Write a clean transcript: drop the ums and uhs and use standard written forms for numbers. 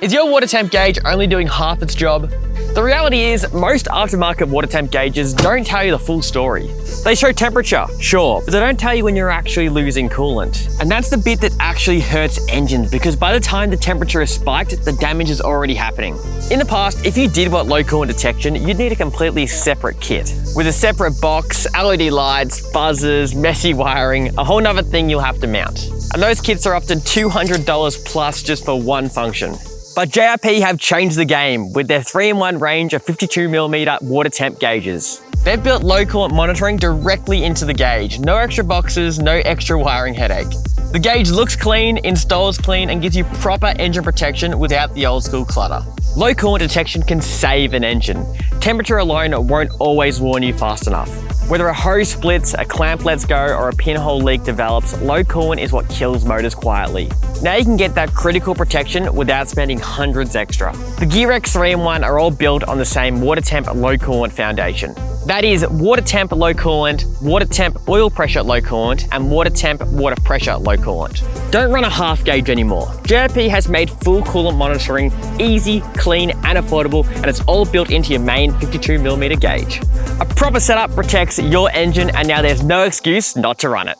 Is your water temp gauge only doing half its job? The reality is, most aftermarket water temp gauges don't tell you the full story. They show temperature, sure, but they don't tell you when you're actually losing coolant. And that's the bit that actually hurts engines, because by the time the temperature is spiked, the damage is already happening. In the past, if you did want low coolant detection, you'd need a completely separate kit, with a separate box, LED lights, buzzers, messy wiring, a whole nother thing you'll have to mount. And those kits are often $200 plus just for one function. But JRP have changed the game with their 3-in-1 range of 52mm water temp gauges. They've built low coolant monitoring directly into the gauge. No extra boxes, no extra wiring headache. The gauge looks clean, installs clean, and gives you proper engine protection without the old school clutter. Low coolant detection can save an engine. Temperature alone won't always warn you fast enough. Whether a hose splits, a clamp lets go, or a pinhole leak develops, low coolant is what kills motors quietly. Now you can get that critical protection without spending hundreds extra. The GearX 3-in-1 are all built on the same water temp low coolant foundation. That is water temp low coolant, water temp oil pressure low coolant, and water temp water pressure low coolant. Don't run a half gauge anymore. JRP has made full coolant monitoring easy, clean, and affordable, and it's all built into your main 52mm gauge. A proper setup protects your engine, and now there's no excuse not to run it.